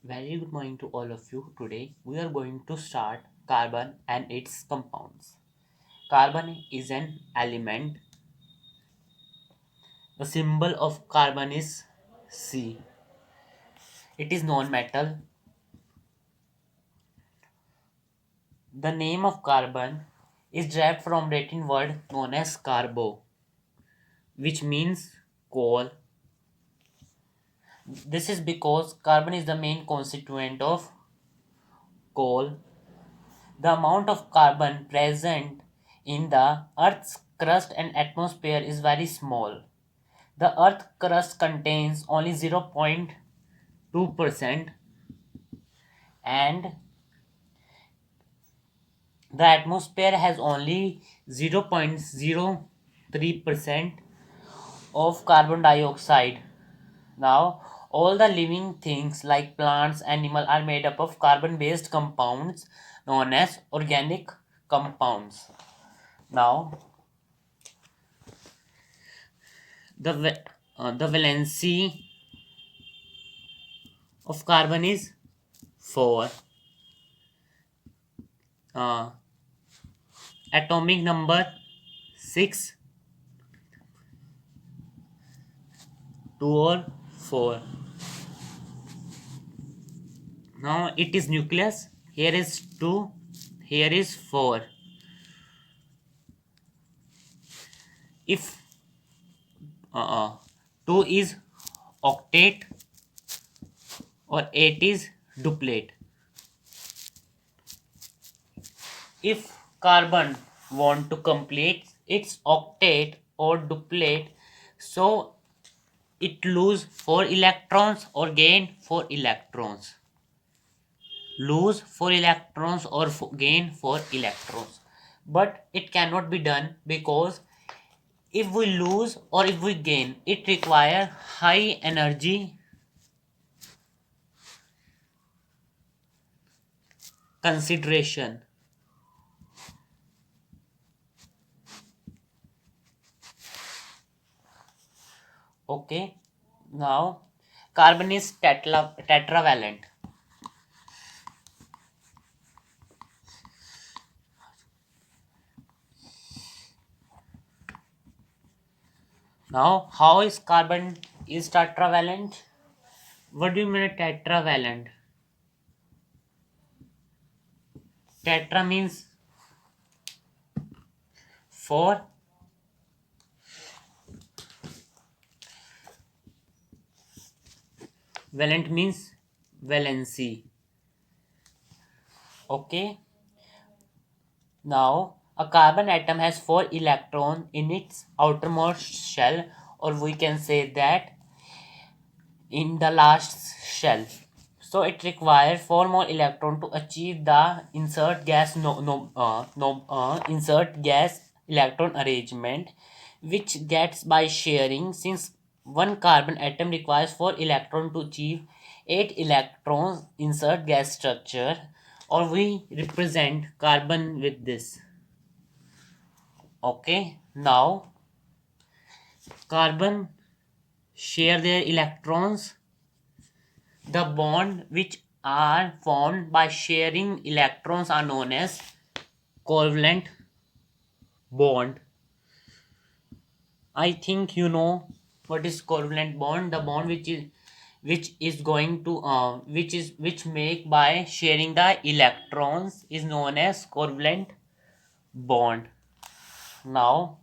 Very good morning to all of you. Today we are going to start carbon and its compounds. Carbon is an element. The symbol of carbon is C. It is non-metal. The name of carbon is derived from Latin word known as carbo, which means coal. This is because carbon is the main constituent of coal. The amount of carbon present in the Earth's crust and atmosphere is very small. The Earth crust contains only 0.2% and the atmosphere has only 0.03% of carbon dioxide. Now, all the living things like plants, animals are made up of carbon based compounds known as organic compounds. Now, the valency of carbon is 4. Uh, atomic number 6, 2 or 4. Now it is nucleus. Here is 2. Here is 4. If 2 is octet or 8 is duplet. If carbon want to complete its octet or duplet, so it lose 4 electrons or gain 4 electrons. Lose 4 electrons or gain 4 electrons. But it cannot be done because if we lose or if we gain, it require high energy consideration. Okay. Now carbon is tetravalent. Now how is carbon is tetravalent? What do you mean tetravalent? Tetra means 4. Valent means valency. Okay. Now, a carbon atom has 4 electrons in its outermost shell, or we can say that in the last shell. So it requires 4 more electrons to achieve the insert gas electron arrangement, which gets by sharing. Since one carbon atom requires 4 electrons to achieve 8 electrons insert gas structure, or we represent carbon with this. Okay, now carbon share their electrons. The bond which are formed by sharing electrons are known as covalent bond. I think you know what is covalent bond. The bond which is going to which make by sharing the electrons is known as covalent bond. Now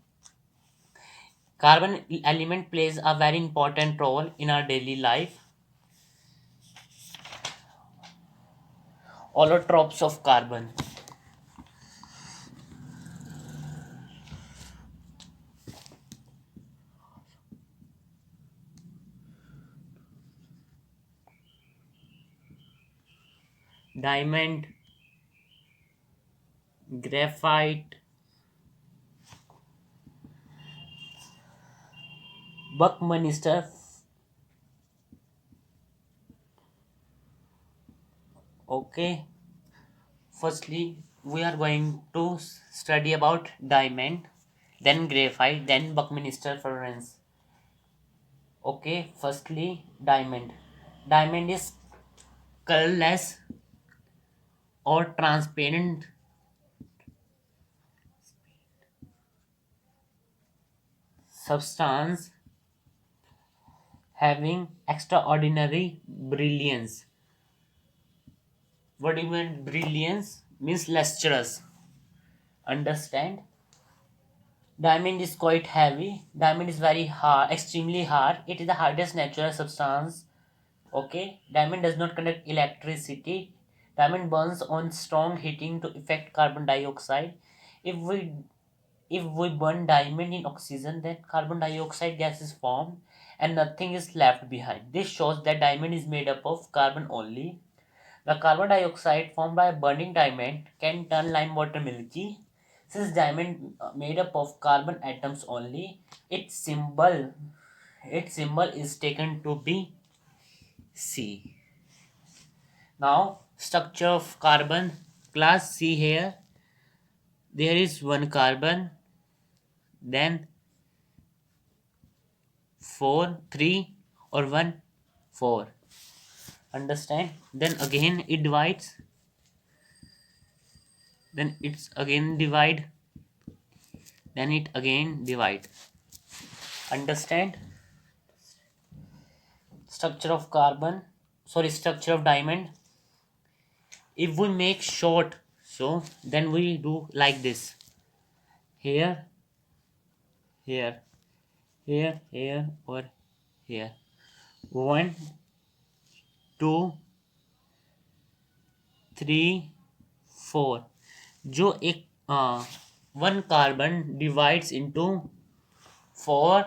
carbon element plays a very important role in our daily life. Allotropes of carbon. Diamond, graphite, Buckminster. Okay, firstly we are going to study about diamond, then graphite, then Buckminster Furan. Okay, firstly diamond. Diamond is colorless or transparent substance having extraordinary brilliance. What do you mean brilliance? Means lustrous. Understand? Diamond is quite heavy. Diamond is very hard, extremely hard. It is the hardest natural substance. Okay. Diamond does not conduct electricity. Diamond burns on strong heating to affect carbon dioxide. If we if we burn diamond in oxygen, then carbon dioxide gas is formed and nothing is left behind. This shows that diamond is made up of carbon only. The carbon dioxide formed by burning diamond can turn lime water milky. Since diamond made up of carbon atoms only, its symbol is taken to be C. Now structure of carbon class C here. There is one carbon, then four, three, or one, four. Understand? Then again it divides. Then it's again divide. Then it again divide. Understand? Structure of carbon. Sorry, structure of diamond. If we make short, so then we do like this. Here, here, here, or here. One, two, three four जो एक one carbon divides into four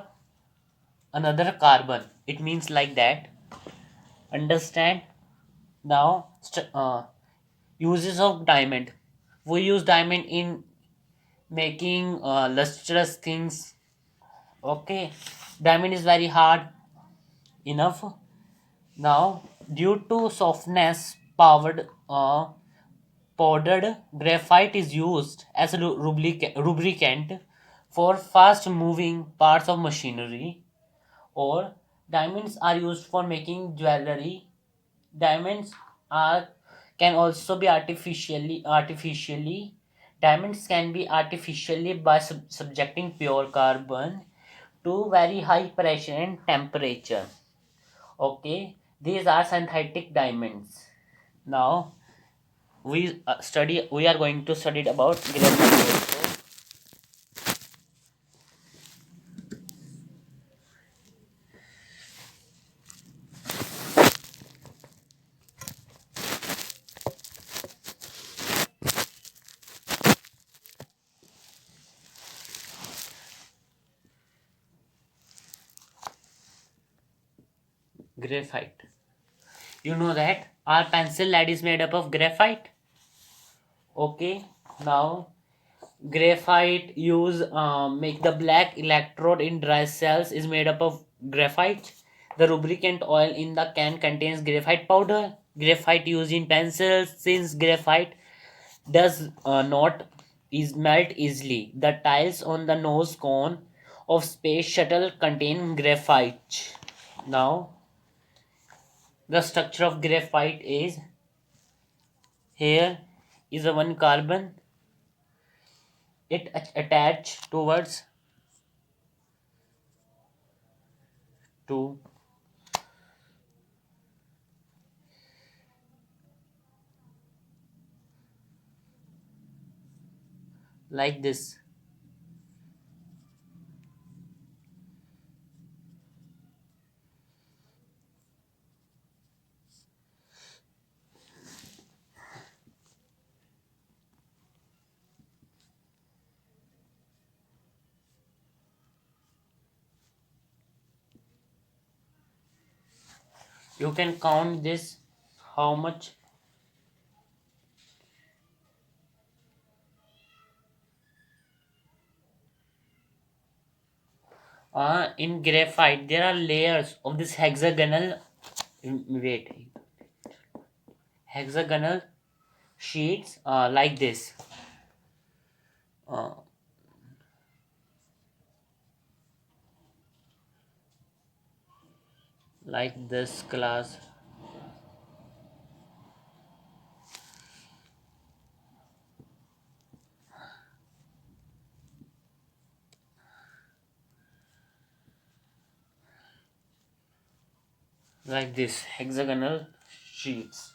another carbon, it means like that. Understand? Now uses of diamond. We use diamond in making lustrous things. Okay. Diamond is very hard enough. Now due to softness powdered graphite is used as a lubricant for fast moving parts of machinery, or diamonds are used for making jewelry. Diamonds are can also be artificially diamonds can be artificially by subjecting pure carbon to very high pressure and temperature. Okay, these are synthetic diamonds. Now we are going to study about graphite also. Graphite, you know that our pencil lead is made up of graphite. Okay. Now graphite use make the black electrode in dry cells is made up of graphite. The lubricant oil in the can contains graphite powder. Graphite used in pencils. Since graphite does not is melt easily, the tiles on the nose cone of space shuttle contain graphite. Now the structure of graphite is, here is a one carbon, it attach towards two, like this. You can count this, how much. In graphite there are layers of this hexagonal, wait, hexagonal sheets like this. uh, like this class. like this hexagonal sheets.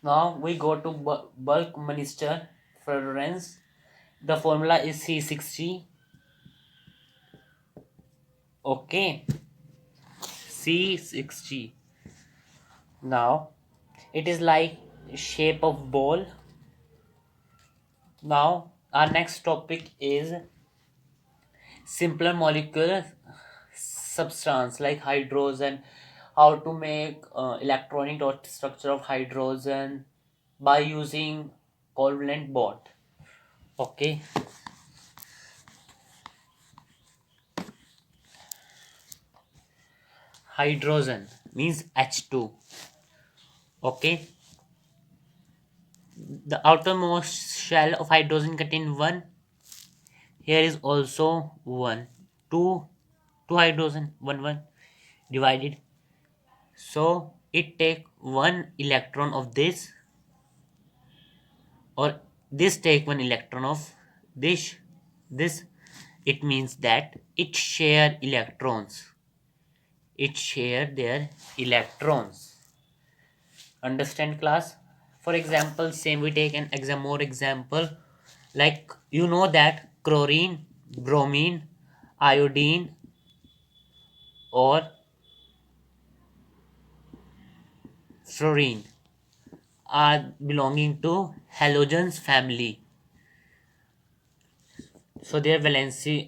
Now we go to bulk Münster Florence. The formula is C60. Okay, C60. Now it is like shape of ball. Now our next topic is simpler molecular substance like hydrogen. How to make electronic dot structure of hydrogen by using covalent bond. Okay, hydrogen means H2. Okay, the outermost shell of hydrogen contain one. Here is also one, two, two hydrogen, one divided. So it take one electron of this, or this take one electron of this. It means that it share electrons. It share their electrons. Understand, class? For example, same we take an more example, like you know that chlorine, bromine, iodine, or fluorine are belonging to halogens family. So their valency,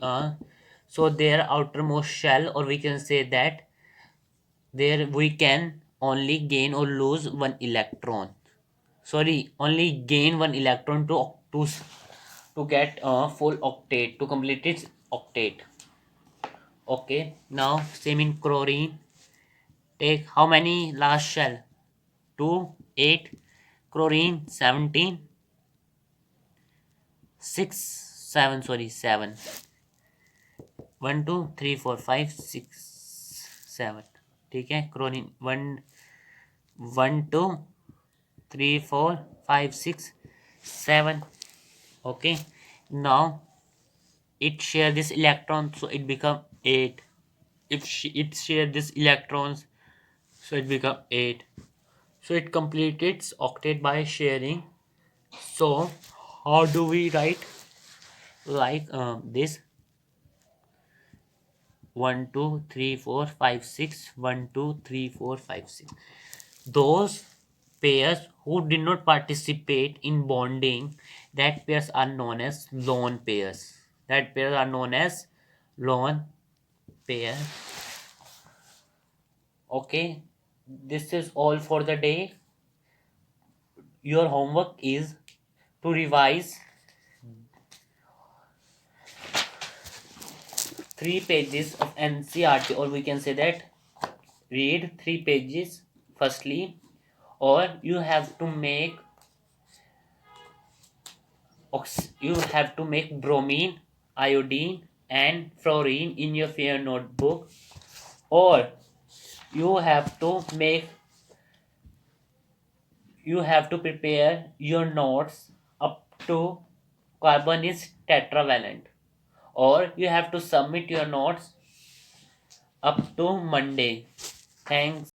so their outermost shell, or we can say that there we can only gain or lose one electron. Sorry, only gain one electron to get a full octet, to complete its octet. Okay, now same in chlorine. Take how many last shell? 2, 8, chlorine 17, 6, 7, sorry, 7. 1 2 3 4 5 6 7. ठीक है, Cronin 1 1 2 3 4 5 6 7. Okay, now it share this electron, so it become 8. If it share this electrons, so it become 8. So it completes its octet by sharing. So how do we write like this? 1 2 3 4 5 6, 1 2 3 4 5 6. Those pairs who did not participate in bonding, that pairs are known as lone pairs. That pairs are known as lone pair. Okay, this is all for the day. Your homework is to revise 3 pages of NCRT, or we can say that read 3 pages firstly, or you have to make bromine, iodine, and fluorine in your fair notebook, or you have to make you have to prepare your notes up to carbon is tetravalent, or you have to submit your notes up to Monday. Thanks.